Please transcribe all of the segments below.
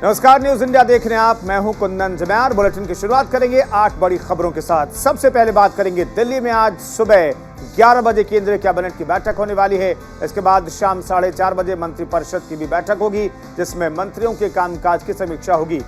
नमस्कार, news India देख रहे हैं आप। मैं हूं कुंदन जमैर। बुलेटिन की शुरुआत करेंगे 8 बड़ी खबरों के साथ। सबसे पहले बात करेंगे दिल्ली में आज सुबह 11 बजे केंद्रीय कैबिनेट की बैठक होने वाली है। इसके बाद शाम 4:30 बजे मंत्रिपरिषद की भी बैठक होगी, जिसमें मंत्रियों के कामकाज की समीक्षा होगी।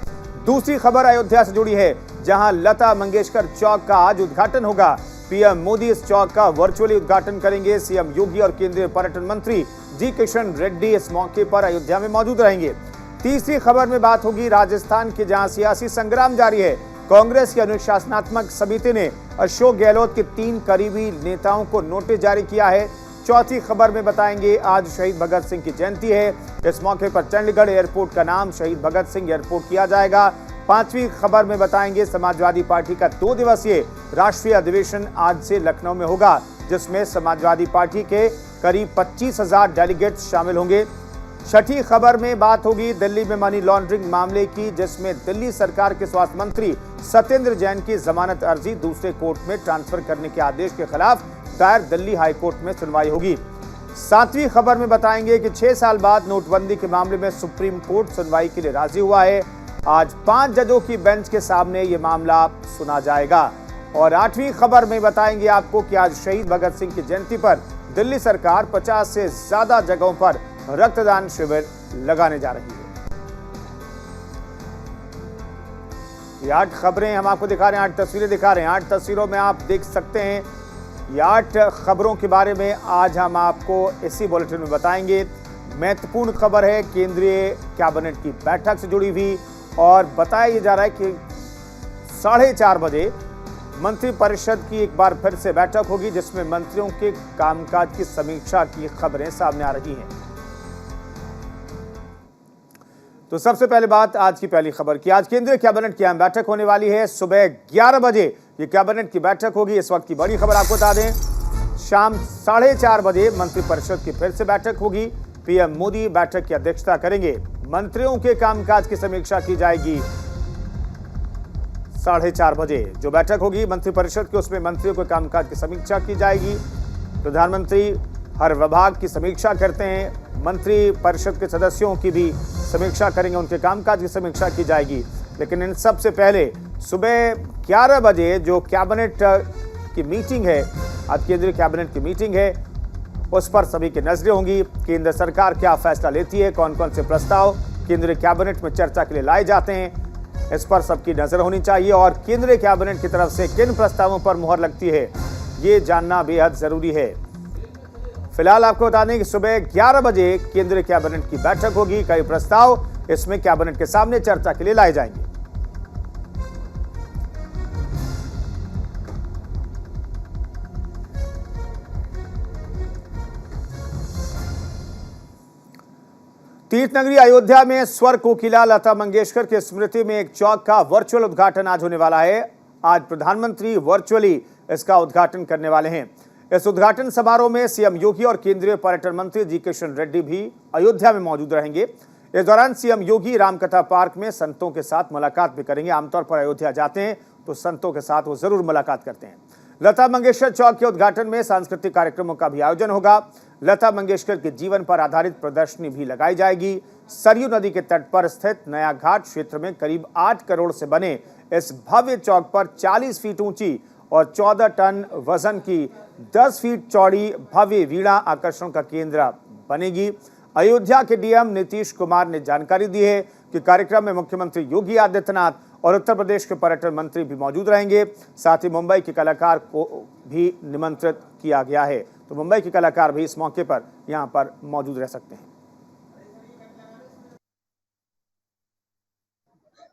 दूसरी खबर अयोध्या से जुड़ी है, जहां लता मंगेशकर चौक का आज उद्घाटन होगा। पीएम मोदी इस चौक का वर्चुअली उद्घाटन करेंगे। सीएम योगी और केंद्रीय पर्यटन मंत्री जी किशन रेड्डी इस मौके पर अयोध्या में मौजूद रहेंगे। तीसरी खबर में बात होगी राजस्थान के, जहां सियासी संग्राम जारी है। कांग्रेस की अनुशासनात्मक समिति ने अशोक गहलोत के 3 करीबी नेताओं को नोटिस जारी किया है। चौथी खबर में बताएंगे आज शहीद भगत सिंह की जयंती है। इस मौके पर चंडीगढ़ एयरपोर्ट का नाम शहीद भगत सिंह एयरपोर्ट किया जाएगा। पांचवी खबर में बताएंगे समाजवादी पार्टी का 2 दिवसीय राष्ट्रीय अधिवेशन आज से लखनऊ में होगा, जिसमें समाजवादी पार्टी के करीब 25,000 डेलीगेट्स शामिल होंगे। छठी खबर में बात होगी दिल्ली में मनी लॉन्ड्रिंग मामले की, जिसमें दिल्ली सरकार के स्वास्थ्य मंत्री सत्येंद्र जैन की जमानत अर्जी दूसरे कोर्ट में ट्रांसफर करने के आदेश के खिलाफ दायर दिल्ली हाई कोर्ट में सुनवाई होगी। सातवीं खबर में बताएंगे कि 6 साल बाद नोटबंदी के मामले में सुप्रीम कोर्ट सुनवाई के लिए राजी हुआ है। आज 5 जजों की बेंच के सामने ये मामला सुना जाएगा। और 8वीं खबर में बताएंगे आपको कि आज शहीद भगत सिंह की जयंती पर दिल्ली सरकार 50 से ज्यादा जगहों पर रक्तदान शिविर लगाने जा रही है। ये 8 खबरें हम आपको दिखा रहे हैं, 8 तस्वीरें दिखा रहे हैं। 8 तस्वीरों में आप देख सकते हैं ये 8 खबरों के बारे में आज हम आपको इसी बुलेटिन में बताएंगे। महत्वपूर्ण खबर है केंद्रीय कैबिनेट की बैठक से जुड़ी हुई, और बताया जा रहा है कि 4:30 बजे मंत्रिपरिषद की एक बार फिर से बैठक होगी, जिसमें मंत्रियों के कामकाज की समीक्षा की खबरें सामने आ रही हैं। तो सबसे पहले बात आज की पहली खबर की। आज केंद्रीय कैबिनेट की अहम बैठक होने वाली है। सुबह 11 बजे ये कैबिनेट की बैठक होगी। इस वक्त की बड़ी खबर आपको बता दें, शाम 4:30 बजे मंत्रिपरिषद की फिर से बैठक होगी। पीएम मोदी बैठक की अध्यक्षता करेंगे। मंत्रियों के कामकाज की समीक्षा की जाएगी 4:30 बजे जो बैठक होगी मंत्रिपरिषद की, उसमें मंत्रियों के कामकाज की समीक्षा की जाएगी। प्रधानमंत्री हर विभाग की समीक्षा करते हैं। मंत्री परिषद के सदस्यों की भी समीक्षा करेंगे, उनके कामकाज की समीक्षा की जाएगी। लेकिन इन सबसे पहले सुबह 11 बजे जो कैबिनेट की मीटिंग है, आज केंद्रीय कैबिनेट की मीटिंग है, उस पर सभी की नजरें होंगी। केंद्र सरकार क्या फैसला लेती है, कौन कौन से प्रस्ताव केंद्रीय कैबिनेट में चर्चा के लिए लाए जाते हैं, इस पर सबकी नजर होनी चाहिए। और केंद्रीय कैबिनेट की तरफ से किन प्रस्तावों पर मुहर लगती है, ये जानना बेहद जरूरी है। फिलहाल आपको बता दें कि सुबह 11 बजे केंद्रीय कैबिनेट की बैठक होगी। कई प्रस्ताव इसमें कैबिनेट के सामने चर्चा के लिए लाए जाएंगे। तीर्थनगरी अयोध्या में स्वर कोकिला लता मंगेशकर की स्मृति में एक चौक का वर्चुअल उद्घाटन आज होने वाला है। आज प्रधानमंत्री वर्चुअली इसका उद्घाटन करने वाले हैं। इस उद्घाटन समारोह में सीएम योगी और केंद्रीय पर्यटन मंत्री जी किशन रेड्डी भी अयोध्या में मौजूद रहेंगे। इस दौरान सीएम योगी रामकथा पार्क में संतों के साथ मुलाकात भी करेंगे। आमतौर पर अयोध्या जाते हैं तो संतों के साथ वो जरूर मुलाकात करते हैं। लता मंगेशकर चौक के उद्घाटन में सांस्कृतिक कार्यक्रमों का भी आयोजन होगा। लता मंगेशकर के जीवन पर आधारित प्रदर्शनी भी लगाई जाएगी। सरयू नदी के तट पर स्थित नया घाट क्षेत्र में करीब 8 करोड़ से बने इस भव्य चौक पर 40 फीट ऊंची और 14 टन वजन की 10 फीट चौड़ी भव्य वीणा आकर्षण का केंद्र बनेगी। अयोध्या के डीएम नीतीश कुमार ने जानकारी दी है कि कार्यक्रम में मुख्यमंत्री योगी आदित्यनाथ और उत्तर प्रदेश के पर्यटन मंत्री भी मौजूद रहेंगे। साथ ही मुंबई के कलाकार को भी निमंत्रित किया गया है, तो मुंबई के कलाकार भी इस मौके पर यहां पर मौजूद रह सकते हैं।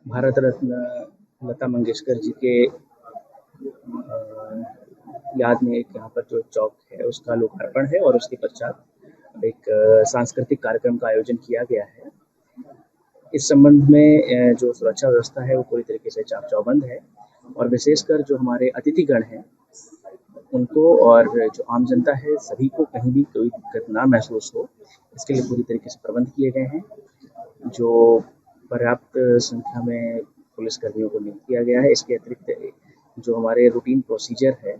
भारत रत्न लता मंगेशकर जी के याद में एक यहाँ पर जो चौक है उसका लोकार्पण है, और उसके पश्चात एक सांस्कृतिक कार्यक्रम का आयोजन किया गया है। इस संबंध में जो सुरक्षा व्यवस्था है वो पूरी तरीके से चाक चौबंद है, और विशेषकर जो हमारे अतिथिगण हैं उनको और जो आम जनता है सभी को कहीं भी कोई दिक्कत ना महसूस हो, इसके लिए पूरी तरीके से प्रबंध किए गए हैं। जो पर्याप्त संख्या में पुलिसकर्मियों को नियुक्त किया गया है। इसके अतिरिक्त जो हमारे रूटीन प्रोसीजर है,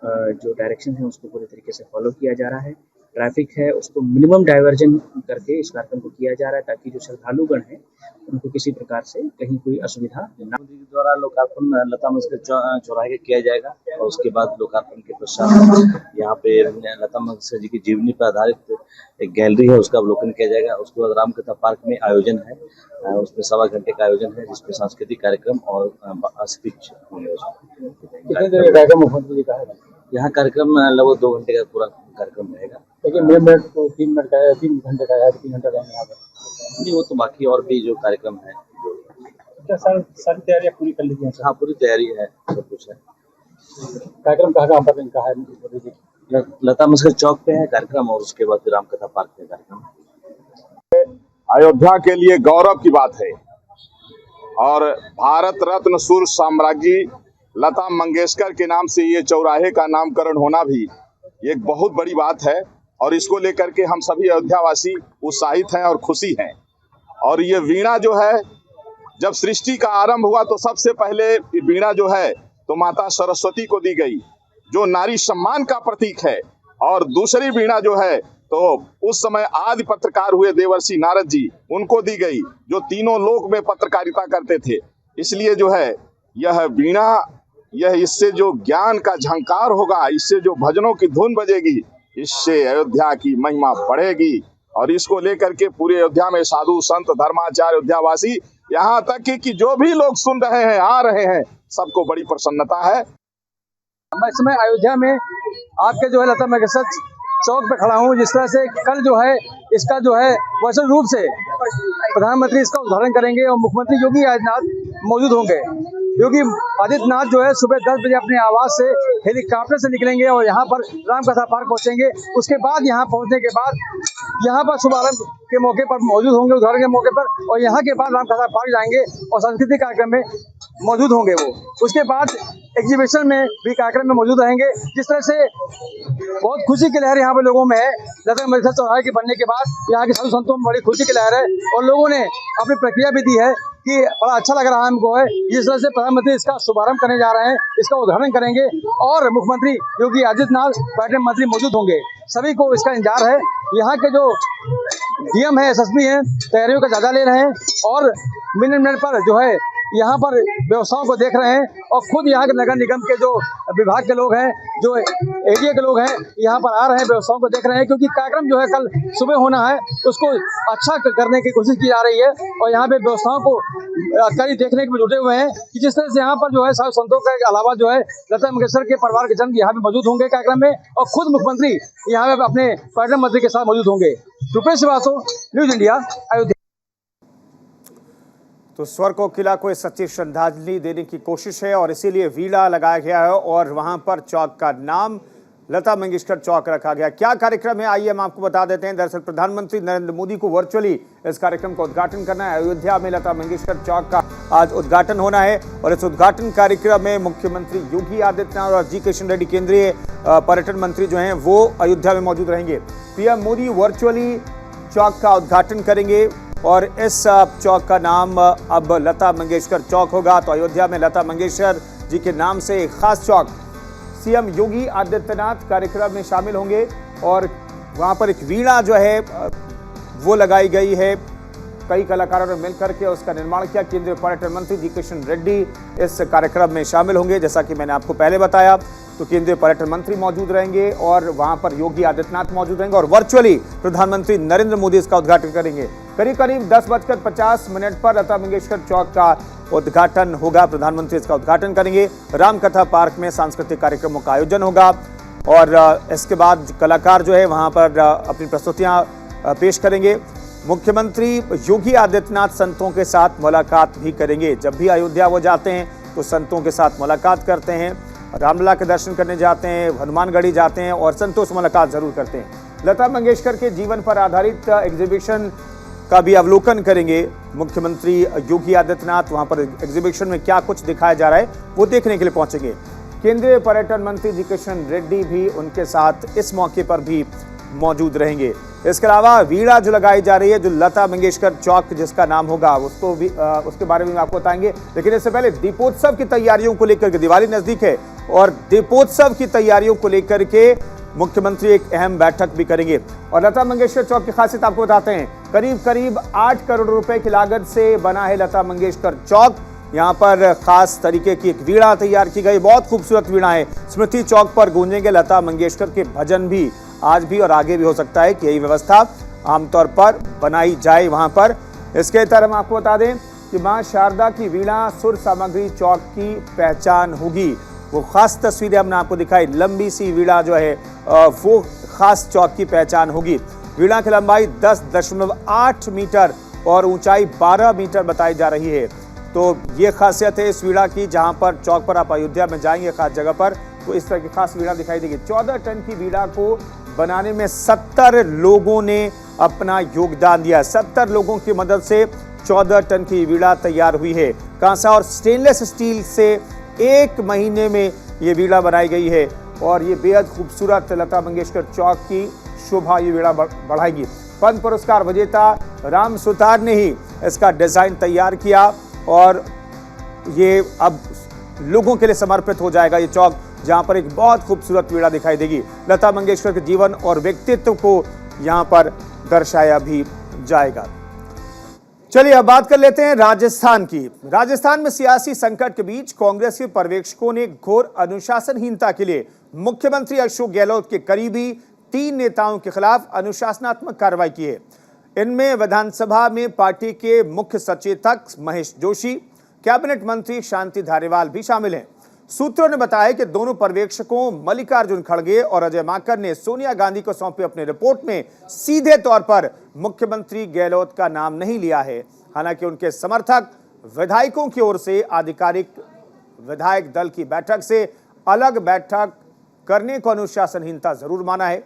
जो डायरेक्शन है उसको पूरी तरीके से फॉलो किया जा रहा है। ट्रैफिक है उसको मिनिमम डाइवर्जन करके इस कार्यक्रम को किया जा रहा है, ताकि जो श्रद्धालुगण हैं उनको किसी प्रकार से कहीं कोई असुविधा ना। मोदी जी द्वारा लोकार्पण लता मंगेशकर चौराहे किया जाएगा और उसके बाद लोकार्पण के पश्चात यहाँ पे लता मंगेशकर जी की जीवनी पर आधारित एक गैलरी है, उसका अवलोकन किया जाएगा। उसके बाद रामकथा पार्क में आयोजन है, उसमें 1.25 घंटे का आयोजन है, जिसमें सांस्कृतिक कार्यक्रम और स्पीच होंगे। कार्यक्रम मुख्यमंत्री जी का है यहाँ कार्यक्रम लगभग 2 घंटे का पूरा कार्यक्रम रहेगा। लेकिन मिनट को 3 मिनट का है, 3 घंटे का है, 3 घंटे का यहाँ पर नहीं, वो तो बाकी और भी जो कार्यक्रम है सारी तैयारियां पूरी कर ली हैं। हाँ, पूरी तैयारी है, सब कुछ है। कार्यक्रम कहाँ पर इनका है? लता मंगेशकर चौक पे है कार्यक्रम और उसके बाद फिर रामकथा पार्क में कार्यक्रम। अयोध्या के लिए गौरव की बात है और भारत रत्न सूर्य साम्राज्ञी लता मंगेशकर के नाम से ये चौराहे का नामकरण होना भी एक बहुत बड़ी बात है और इसको लेकर के हम सभी अयोध्यावासी उत्साहित हैं और खुशी हैं। और ये वीणा जो है, जब सृष्टि का आरंभ हुआ तो सबसे पहले ये वीणा जो है तो माता सरस्वती को दी गई, जो नारी सम्मान का प्रतीक है। और दूसरी वीणा जो है तो उस समय आदि पत्रकार हुए देवर्षि नारद जी, उनको दी गई, जो तीनों लोक में पत्रकारिता करते थे। इसलिए जो है यह वीणा, यह इससे जो ज्ञान का झंकार होगा, इससे जो भजनों की धुन बजेगी, इससे अयोध्या की महिमा बढ़ेगी। और इसको लेकर के पूरे अयोध्या में साधु संत धर्माचार्य अयोध्यावासी, यहाँ तक कि जो भी लोग सुन रहे हैं, आ रहे हैं, सबको बड़ी प्रसन्नता है। मैं इस समय अयोध्या में आपके जो है लता मंगेशकर चौक पे खड़ा हूँ। जिस तरह से कल जो है इसका जो है वैसे रूप से प्रधानमंत्री इसका उद्घाटन करेंगे और मुख्यमंत्री योगी आदित्यनाथ मौजूद होंगे। योगी आदित्यनाथ जो है सुबह 10 बजे अपने आवास से हेलीकॉप्टर से निकलेंगे और यहाँ पर रामकथा पार्क पहुँचेंगे। उसके बाद यहाँ पहुँचने के बाद यहाँ पर शुभारंभ के मौके पर मौजूद होंगे, उद्घाटन के मौके पर, और यहाँ के बाद रामकथा पार्क जाएंगे और सांस्कृतिक कार्यक्रम में मौजूद होंगे वो। उसके बाद एग्जीबिशन में भी कार्यक्रम में मौजूद रहेंगे। जिस तरह से बहुत खुशी की लहर यहाँ पे लोगों में है। लता मंगेशकर चौराहे के बनने के बाद यहाँ के साधु संतों में बड़ी खुशी की लहर है और लोगों ने अपनी प्रतिक्रिया भी दी है कि बड़ा अच्छा लग रहा है हमको है। जिस तरह से प्रधानमंत्री इसका शुभारंभ करने जा रहे हैं, इसका उद्घाटन करेंगे और मुख्यमंत्री योगी आदित्यनाथ, पर्यटन मंत्री मौजूद होंगे। सभी को इसका इंतजार है। यहाँ के जो डीएम है, एसएसपी हैं, तैयारियों का जायजा ले रहे हैं और मिनट पर जो है यहाँ पर व्यवस्थाओं को देख रहे हैं और खुद यहाँ के नगर निगम के जो विभाग के लोग हैं, जो एरिया के लोग हैं, यहाँ पर आ रहे हैं, व्यवस्थाओं को देख रहे हैं। क्योंकि कार्यक्रम जो है कल सुबह होना है, उसको अच्छा करने की कोशिश की जा रही है और यहाँ पे व्यवस्थाओं को कड़ी देखने के भी जुटे हुए हैं कि जिस तरह से यहाँ पर जो है साधु संतों के अलावा जो है लता मंगेशकर के परिवार के जन यहाँ पे मौजूद होंगे कार्यक्रम में और खुद मुख्यमंत्री यहाँ पे अपने पर्यटन मंत्री के साथ मौजूद होंगे। Rupesh Shrivastava, news India, Ayodhya. तो स्वर को किला को सच्ची श्रद्धांजलि देने की कोशिश है और इसीलिए वीणा लगाया गया है और वहां पर चौक का नाम लता मंगेशकर चौक रखा गया। क्या कार्यक्रम है, आइए हम आपको बता देते हैं। दरअसल प्रधानमंत्री नरेंद्र मोदी को वर्चुअली इस कार्यक्रम का उद्घाटन करना है। अयोध्या में लता मंगेशकर चौक का आज उद्घाटन होना है और इस उद्घाटन कार्यक्रम में मुख्यमंत्री योगी आदित्यनाथ और जी किशन रेड्डी केंद्रीय पर्यटन मंत्री जो हैं वो अयोध्या में मौजूद रहेंगे। पीएम मोदी वर्चुअली चौक का उद्घाटन करेंगे और इस चौक का नाम अब लता मंगेशकर चौक होगा। तो अयोध्या में लता मंगेशकर जी के नाम से एक खास चौक, सीएम योगी आदित्यनाथ कार्यक्रम में शामिल होंगे और वहां पर एक वीणा जो है वो लगाई गई है। कई कलाकारों ने मिलकर के उसका निर्माण किया। केंद्रीय पर्यटन मंत्री जी किशन रेड्डी इस कार्यक्रम में शामिल होंगे। जैसा कि मैंने आपको पहले बताया, तो केंद्रीय पर्यटन मंत्री मौजूद रहेंगे और वहां पर योगी आदित्यनाथ मौजूद रहेंगे और वर्चुअली प्रधानमंत्री नरेंद्र मोदी इसका उद्घाटन करेंगे। करीब करीब 10:50 पर लता मंगेशकर चौक का उद्घाटन होगा। प्रधानमंत्री इसका उद्घाटन करेंगे। रामकथा पार्क में सांस्कृतिक कार्यक्रमों का आयोजन होगा और इसके बाद कलाकार जो है वहां पर अपनी प्रस्तुतियां पेश करेंगे। मुख्यमंत्री योगी आदित्यनाथ संतों के साथ मुलाकात भी करेंगे। जब भी अयोध्या वो जाते हैं तो संतों के साथ मुलाकात करते हैं, रामलला के दर्शन करने जाते हैं, हनुमानगढ़ी जाते हैं और संतों से मुलाकात जरूर करते हैं। लता मंगेशकर के जीवन पर आधारित एग्जीबिशन का भी अवलोकन करेंगे मुख्यमंत्री योगी आदित्यनाथ। वहां पर एग्जीबिशन में क्या कुछ दिखाया जा रहा है वो देखने के लिए पहुंचेंगे। केंद्रीय पर्यटन मंत्री जी किशन रेड्डी भी उनके साथ इस मौके पर भी मौजूद रहेंगे। इसके अलावा वीणा जो लगाई जा रही है, जो लता मंगेशकर चौक जिसका नाम होगा, उसको भी उसके बारे में आपको बताएंगे। लेकिन इससे पहले दीपोत्सव की तैयारियों को लेकर के, दिवाली नजदीक है और दीपोत्सव की तैयारियों को लेकर के मुख्यमंत्री एक अहम बैठक भी करेंगे। और लता मंगेशकर चौक की खासियत आपको बताते हैं। करीब करीब 8 करोड़ रुपए की लागत से बना है लता मंगेशकर चौक। यहाँ पर खास तरीके की एक वीणा तैयार की गई, बहुत खूबसूरत वीणा है। स्मृति चौक पर गूंजेंगे लता मंगेशकर के भजन भी, आज भी और आगे भी हो सकता है कि यही व्यवस्था आमतौर पर बनाई जाए वहां पर। इसके तरह हम आपको बता दें कि मां शारदा की वीणा सुर सामग्री चौक की पहचान होगी। वो खास तस्वीरें हमने आपको दिखाई, लंबी सी वीणा जो है वो खास चौक की पहचान होगी। वीणा की लंबाई 10.8 मीटर और ऊंचाई 12 मीटर बताई जा रही है। तो ये खासियत है इस वीणा की, जहां पर चौक पर आप अयोध्या में जाएंगे खास जगह पर तो इस तरह की खास वीणा दिखाई देगी। 14 टन की वीणा को बनाने में 70 लोगों ने अपना योगदान दिया। 70 लोगों की मदद से 14 टन की वीणा तैयार हुई है। कांसा और स्टेनलेस स्टील से 1 महीने में ये वीणा बनाई गई है और ये बेहद खूबसूरत लता मंगेशकर चौक की शोभा ये वीणा बढ़ाएगी। पद्म पुरस्कार विजेता राम सुतार ने ही इसका डिजाइन तैयार किया और ये अब लोगों के लिए समर्पित हो जाएगा ये चौक, जहां पर एक बहुत खूबसूरत वीणा दिखाई देगी। लता मंगेशकर के जीवन और व्यक्तित्व को यहां पर दर्शाया भी जाएगा। चलिए अब बात कर लेते हैं राजस्थान की। राजस्थान में सियासी संकट के बीच कांग्रेस के पर्यवेक्षकों ने घोर अनुशासनहीनता के लिए मुख्यमंत्री अशोक गहलोत के करीबी 3 नेताओं के खिलाफ अनुशासनात्मक कार्रवाई की है। इनमें विधानसभा में पार्टी के मुख्य सचेतक महेश जोशी, कैबिनेट मंत्री शांति धारीवाल भी शामिल हैं। सूत्रों ने बताया कि दोनों पर्यवेक्षकों मल्लिकार्जुन खड़गे और अजय माकन ने सोनिया गांधी को सौंपी अपनी रिपोर्ट में सीधे तौर पर मुख्यमंत्री गहलोत का नाम नहीं लिया है। हालांकि उनके समर्थक विधायकों की ओर से आधिकारिक विधायक दल की बैठक से अलग बैठक करने को अनुशासनहीनता जरूर माना है।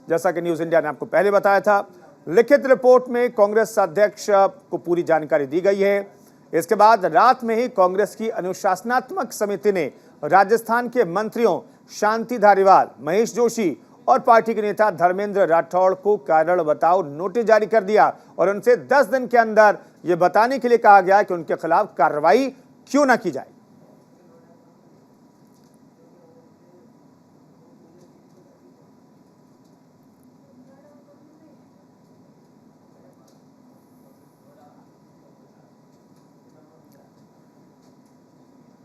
जैसा कि न्यूज इंडिया ने आपको पहले बताया था, लिखित रिपोर्ट में कांग्रेस अध्यक्ष को पूरी जानकारी दी गई है। इसके बाद रात में ही कांग्रेस की अनुशासनात्मक समिति ने राजस्थान के मंत्रियों शांति धारीवाल, महेश जोशी और पार्टी के नेता धर्मेंद्र राठौड़ को कारण बताओ नोटिस जारी कर दिया और उनसे 10 दिन के अंदर यह बताने के लिए कहा गया कि उनके खिलाफ कार्रवाई क्यों ना की जाए।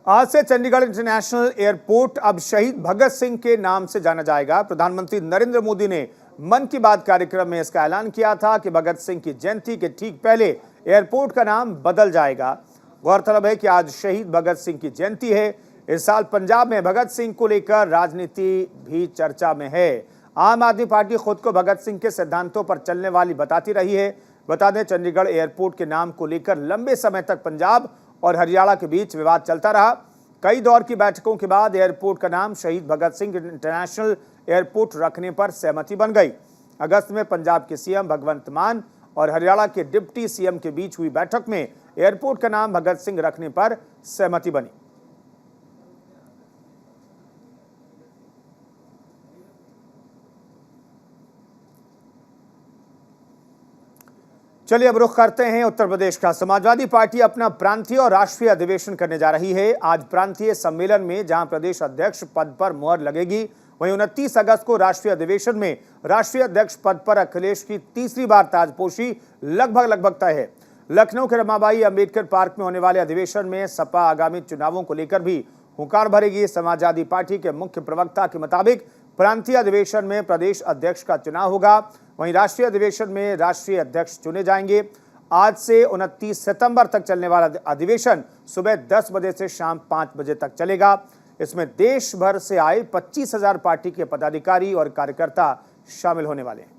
आज से चंडीगढ़ इंटरनेशनल एयरपोर्ट अब शहीद भगत सिंह के नाम से जाना जाएगा। प्रधानमंत्री नरेंद्र मोदी ने मन की बात कार्यक्रम में इसका ऐलान किया था कि भगत सिंह की जयंती के ठीक पहले एयरपोर्ट का नाम बदल जाएगा। गौरतलब है कि आज शहीद भगत सिंह की जयंती है। इस साल पंजाब में भगत सिंह को लेकर राजनीति भी चर्चा में है। आम आदमी पार्टी खुद को भगत सिंह के सिद्धांतों पर चलने वाली बताती रही है। बता दें, चंडीगढ़ एयरपोर्ट के नाम को लेकर लंबे समय तक पंजाब और हरियाणा के बीच विवाद चलता रहा। कई दौर की बैठकों के बाद एयरपोर्ट का नाम शहीद भगत सिंह इंटरनेशनल एयरपोर्ट रखने पर सहमति बन गई। अगस्त में पंजाब के सीएम भगवंत मान और हरियाणा के डिप्टी सीएम के बीच हुई बैठक में एयरपोर्ट का नाम भगत सिंह रखने पर सहमति बनी। चलिए अब रुख करते हैं उत्तर प्रदेश का। समाजवादी पार्टी अपना प्रांतीय और राष्ट्रीय अधिवेशन करने जा रही है। आज प्रांतीय सम्मेलन में जहां प्रदेश अध्यक्ष पद पर मुहर लगेगी, वहीं 29 अगस्त को राष्ट्रीय अधिवेशन में राष्ट्रीय अध्यक्ष पद पर अखिलेश की तीसरी बार ताजपोशी लगभग तय है। लखनऊ के रमाबाई अंबेडकर पार्क में होने वाले अधिवेशन में सपा आगामी चुनावों को लेकर भी हुंकार भरेगी। समाजवादी पार्टी के मुख्य प्रवक्ता के मुताबिक प्रांतीय अधिवेशन में प्रदेश अध्यक्ष का चुनाव होगा, वहीं राष्ट्रीय अधिवेशन में राष्ट्रीय अध्यक्ष चुने जाएंगे। आज से 29 सितंबर तक चलने वाला अधिवेशन सुबह 10 बजे से शाम 5 बजे तक चलेगा। इसमें देश भर से आए 25,000 पार्टी के पदाधिकारी और कार्यकर्ता शामिल होने वाले हैं।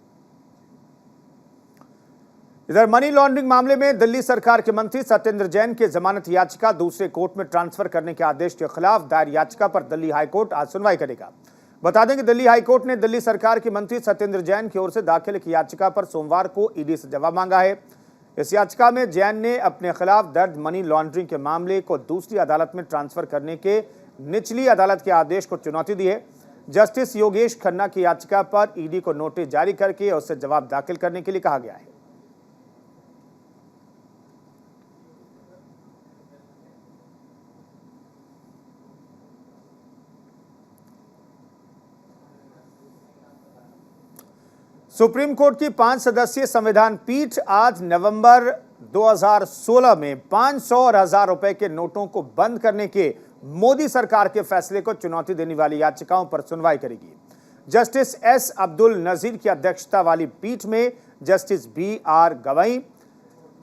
इधर मनी लॉन्ड्रिंग मामले में दिल्ली सरकार के मंत्री सत्येंद्र जैन की जमानत याचिका दूसरे कोर्ट में ट्रांसफर करने के आदेश के खिलाफ दायर याचिका पर दिल्ली हाईकोर्ट आज सुनवाई करेगा। बता दें कि दिल्ली हाईकोर्ट ने दिल्ली सरकार के मंत्री सत्येंद्र जैन की ओर से दाखिल एक याचिका पर सोमवार को ईडी से जवाब मांगा है। इस याचिका में जैन ने अपने खिलाफ दर्ज मनी लॉन्ड्रिंग के मामले को दूसरी अदालत में ट्रांसफर करने के निचली अदालत के आदेश को चुनौती दी है। जस्टिस योगेश खन्ना की याचिका पर ईडी को नोटिस जारी करके उससे जवाब दाखिल करने के लिए कहा गया है। सुप्रीम कोर्ट की 5 सदस्यीय संविधान पीठ आज नवंबर 2016 में 500 और 1000 रुपए के नोटों को बंद करने के मोदी सरकार के फैसले को चुनौती देने वाली याचिकाओं पर सुनवाई करेगी। जस्टिस एस अब्दुल नजीर की अध्यक्षता वाली पीठ में justice BR Gavai,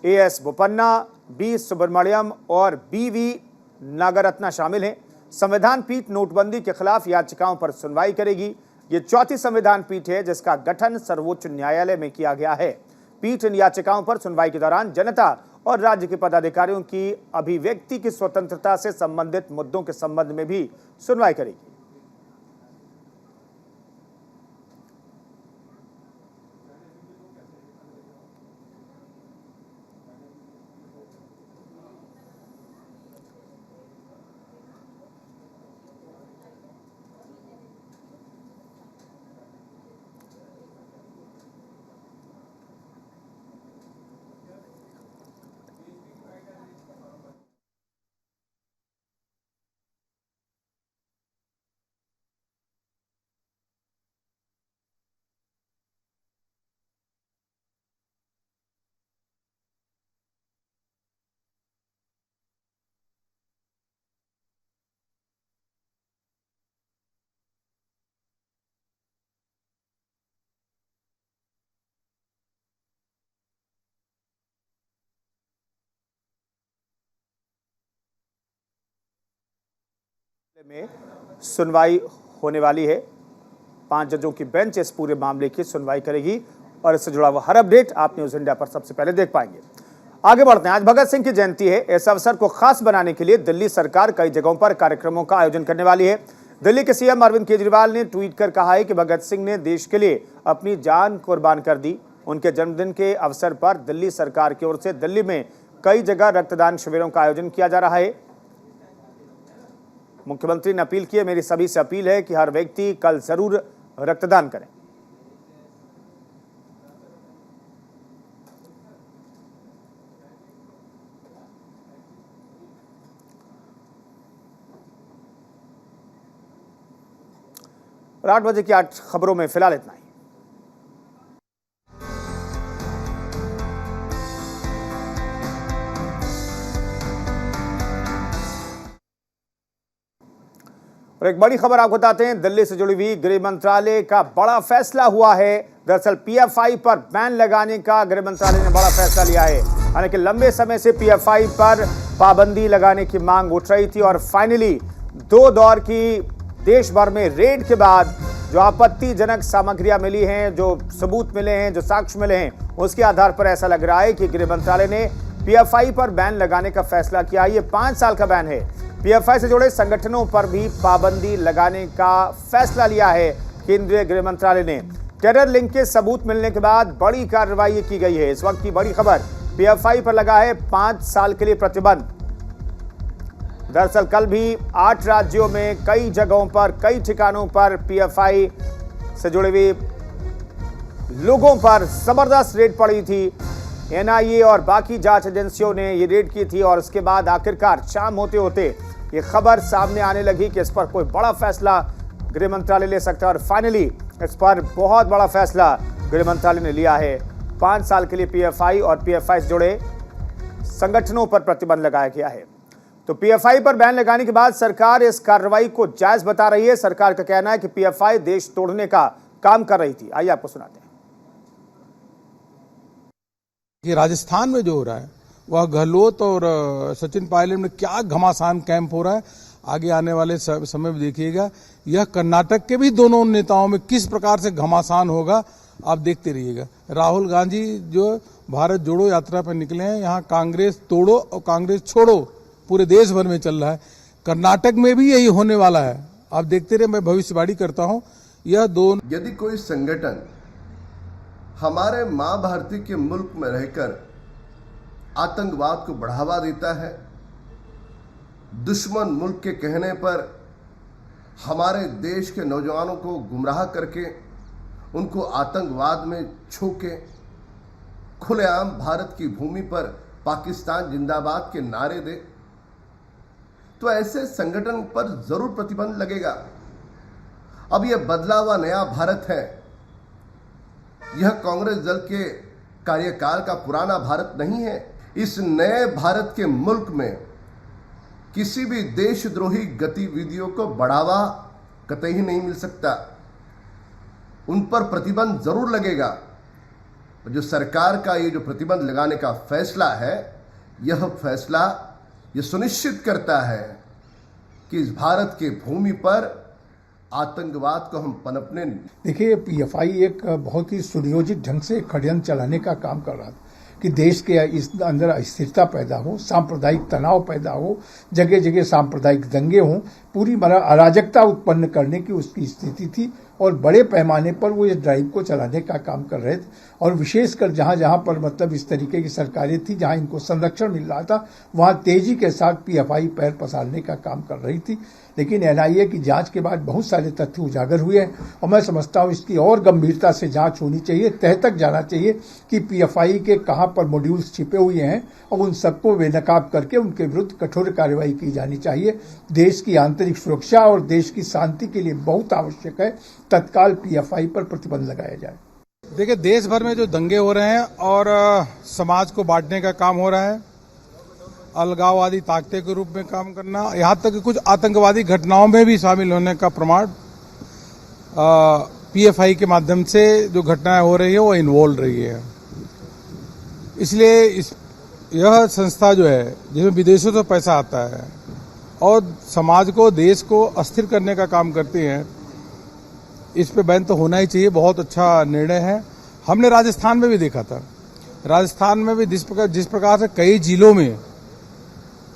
AS Bopanna, B Subramanyam और BV नागरत्ना शामिल हैं। संविधान पीठ नोटबंदी के खिलाफ याचिकाओं पर सुनवाई करेगी। ये चौथी संविधान पीठ है जिसका गठन सर्वोच्च न्यायालय में किया गया है। पीठ इन याचिकाओं पर सुनवाई के दौरान जनता और राज्य के पदाधिकारियों की अभिव्यक्ति की स्वतंत्रता से संबंधित मुद्दों के संबंध में भी सुनवाई करेगी। में सुनवाई होने वाली है। 5 जजों की बेंच इस पूरे मामले की सुनवाई करेगी और इससे जुड़ा हुआ हर अपडेट आप न्यूज़ इंडिया पर सबसे पहले देख पाएंगे। आगे बढ़ते हैं। आज भगत सिंह की जयंती है। इस अवसर को खास बनाने के लिए दिल्ली सरकार कई जगहों पर कार्यक्रमों का आयोजन करने वाली है। दिल्ली के सीएम अरविंद केजरीवाल ने ट्वीट कर कहा है कि भगत सिंह ने देश के लिए अपनी जान कुर्बान कर दी। उनके जन्मदिन के अवसर पर दिल्ली सरकार की ओर से दिल्ली में कई जगह रक्तदान शिविरों का आयोजन किया जा रहा है। मुख्यमंत्री ने अपील की है, मेरी सभी से अपील है कि हर व्यक्ति कल जरूर रक्तदान करें। और 8 बजे की 8 खबरों में फिलहाल इतना ही। और एक बड़ी खबर आपको बताते हैं, दिल्ली से जुड़ी हुई गृह मंत्रालय का बड़ा फैसला हुआ है। दरअसल PFI पर बैन लगाने का गृह मंत्रालय ने बड़ा फैसला लिया है। हालांकि लंबे समय से PFI पर पाबंदी लगाने की मांग उठ रही थी और फाइनली 2 दौर की देश भर में रेड के बाद जो आपत्तिजनक सामग्रियां मिली हैं, जो सबूत मिले हैं, जो साक्ष्य मिले हैं, उसके आधार पर ऐसा लग रहा है कि गृह मंत्रालय ने PFI पर बैन लगाने का फैसला किया। ये 5 साल का बैन है। PFI से जुड़े संगठनों पर भी पाबंदी लगाने का फैसला लिया है केंद्रीय गृह मंत्रालय ने। टेरर लिंक के सबूत मिलने के बाद बड़ी कार्रवाई की गई है। इस वक्त की बड़ी खबर, PFI पर लगा है 5 साल के लिए प्रतिबंध। दरअसल कल भी 8 राज्यों में कई जगहों पर, कई ठिकानों पर PFI से जुड़े हुए लोगों पर जबरदस्त रेड पड़ी थी। NIA और बाकी जांच एजेंसियों ने ये रेड की थी और उसके बाद आखिरकार शाम होते होते ये खबर सामने आने लगी कि इस पर कोई बड़ा फैसला गृह मंत्रालय ले सकता है और फाइनली इस पर बहुत बड़ा फैसला गृह मंत्रालय ने लिया है। 5 साल के लिए PFI और PFI से जुड़े संगठनों पर प्रतिबंध लगाया गया है। तो PFI पर बैन लगाने के बाद सरकार इस कार्रवाई को जायज बता रही है। सरकार का कहना है कि PFI देश तोड़ने का काम कर रही थी। आइए आपको सुनाते हैं। कि राजस्थान में जो हो रहा है वह गहलोत और सचिन पायलट में क्या घमासान कैंप हो रहा है, आगे आने वाले समय में देखिएगा। यह कर्नाटक के भी दोनों नेताओं में किस प्रकार से घमासान होगा, आप देखते रहिएगा। राहुल गांधी जो भारत जोड़ो यात्रा पर निकले हैं, यहाँ कांग्रेस तोड़ो और कांग्रेस छोड़ो पूरे देश भर में चल रहा है। कर्नाटक में भी यही होने वाला है, आप देखते रहिए। मैं भविष्यवाणी करता हूँ, यह दोनों यदि कोई संगठन हमारे मां भारती के मुल्क में रहकर आतंकवाद को बढ़ावा देता है, दुश्मन मुल्क के कहने पर हमारे देश के नौजवानों को गुमराह करके उनको आतंकवाद में झोंके, खुलेआम भारत की भूमि पर पाकिस्तान जिंदाबाद के नारे दे, तो ऐसे संगठन पर जरूर प्रतिबंध लगेगा। अब यह बदला हुआ नया भारत है, यह कांग्रेस दल के कार्यकाल का पुराना भारत नहीं है। इस नए भारत के मुल्क में किसी भी देशद्रोही गतिविधियों को बढ़ावा कतई नहीं मिल सकता। उन पर प्रतिबंध जरूर लगेगा। जो सरकार का ये जो प्रतिबंध लगाने का फैसला है, यह फैसला ये सुनिश्चित करता है कि इस भारत के भूमि पर आतंकवाद को हम पनपने नहीं। देखिए, पीएफआई एक बहुत ही सुनियोजित ढंग से षड्यंत्र चलाने का काम कर रहा था कि देश के इस अंदर अस्थिरता पैदा हो, सांप्रदायिक तनाव पैदा हो, जगह जगह सांप्रदायिक दंगे हों, पूरी अराजकता उत्पन्न करने की उसकी स्थिति थी और बड़े पैमाने पर वो इस ड्राइव को चलाने का काम कर रहे थे। और विशेषकर जहां जहां पर मतलब इस तरीके की सरकारें थी जहां इनको संरक्षण मिल रहा था, वहां तेजी के साथ पीएफआई पैर पसारने का काम कर रही थी। लेकिन एनआईए की जांच के बाद बहुत सारे तथ्य उजागर हुए हैं और मैं समझता हूं इसकी और गंभीरता से जांच होनी चाहिए, तह तक जाना चाहिए कि पीएफआई के कहां पर मॉड्यूल्स छिपे हुए हैं और उन सबको बेनकाब करके उनके विरुद्ध कठोर कार्रवाई की जानी चाहिए। देश की आंतरिक सुरक्षा और देश की शांति के लिए बहुत आवश्यक है तत्काल पीएफआई पर प्रतिबंध लगाया जाए। देखिए, देश भर में जो दंगे हो रहे हैं और समाज को बांटने का काम हो रहा है, अलगाववादी ताकतें के रूप में काम करना, यहाँ तक कि कुछ आतंकवादी घटनाओं में भी शामिल होने का प्रमाण पीएफआई के माध्यम से जो घटनाएं हो रही है वो इन्वॉल्व रही है। इसलिए यह संस्था जो है जिसमें विदेशों से पैसा आता है और समाज को, देश को अस्थिर करने का काम करती है, इस पे बैन तो होना ही चाहिए। बहुत अच्छा निर्णय है। हमने राजस्थान में भी देखा था। राजस्थान में भी जिस प्रकार से कई जिलों में,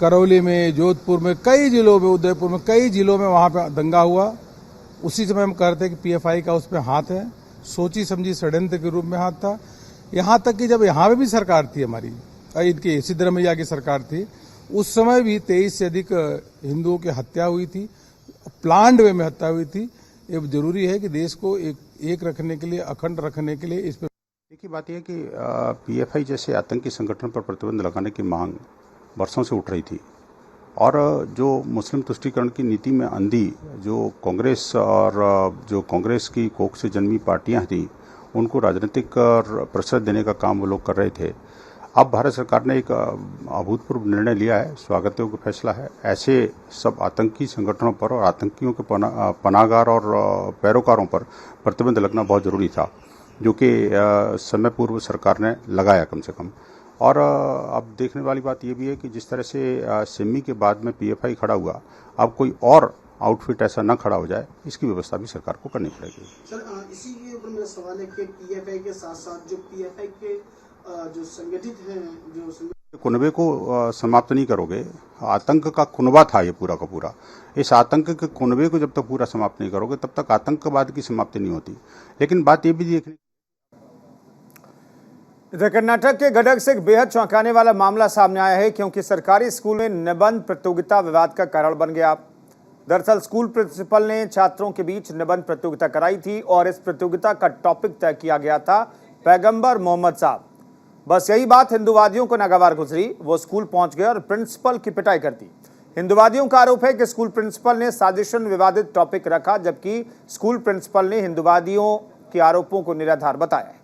करौली में, जोधपुर में, कई जिलों में, उदयपुर में, कई जिलों में वहां पे दंगा हुआ, उसी समय हम कहते हैं कि पीएफआई का उसमें हाथ है। सोची समझी षड्यंत्र के रूप में हाथ था। यहां तक कि जब यहां पे भी सरकार थी, हमारी इनकी सिद्धरमैया की सरकार थी, उस समय भी 23 से अधिक हिंदुओं की हत्या हुई थी, प्लान्ड वे में हत्या हुई थी। ये जरूरी है कि देश को एक रखने के लिए, अखंड रखने के लिए इस पर देखिए, बात यह है कि पीएफआई जैसे आतंकी संगठन पर प्रतिबंध लगाने की मांग वर्षों से उठ रही थी और जो मुस्लिम तुष्टीकरण की नीति में अंधी जो कांग्रेस और जो कांग्रेस की कोख से जन्मी पार्टियां थी, उनको राजनीतिक प्रसर देने का काम वो लोग कर रहे थे। अब भारत सरकार ने एक अभूतपूर्व निर्णय लिया है, स्वागत योग्य फैसला है। ऐसे सब आतंकी संगठनों पर और आतंकियों के पनाहगार और पैरोकारों पर प्रतिबंध लगना बहुत ज़रूरी था, जो कि समय पूर्व सरकार ने लगाया कम से कम। और अब देखने वाली बात यह भी है कि जिस तरह से सिमी के बाद में पीएफआई खड़ा हुआ, अब कोई और आउटफिट ऐसा न खड़ा हो जाए, इसकी व्यवस्था भी सरकार को करनी पड़ेगी। सर, इसी के ऊपर मेरा सवाल है कि पीएफआई के साथ साथ जो पीएफआई के जो संगठित हैं, जो कुनबे को समाप्त नहीं करोगे। आतंक का कुनबा था ये पूरा का पूरा। इस आतंक के कुनबे को जब तक पूरा समाप्त नहीं करोगे, तब तक आतंकवाद की समाप्ति नहीं होती। लेकिन बात ये भी देखने, इधर कर्नाटक के गडग से एक बेहद चौंकाने वाला मामला सामने आया है, क्योंकि सरकारी स्कूल में निबंध प्रतियोगिता विवाद का कारण बन गया। दरअसल स्कूल प्रिंसिपल ने छात्रों के बीच निबंध प्रतियोगिता कराई थी और इस प्रतियोगिता का टॉपिक तय किया गया था पैगंबर मोहम्मद साहब। बस यही बात हिंदुवादियों को नागवार गुजरी। वो स्कूल पहुंच गए और प्रिंसिपल की पिटाई कर दी। हिंदुवादियों का आरोप है कि स्कूल प्रिंसिपल ने साजिशन विवादित टॉपिक रखा, जबकि स्कूल प्रिंसिपल ने हिंदुवादियों के आरोपों को निराधार बताया।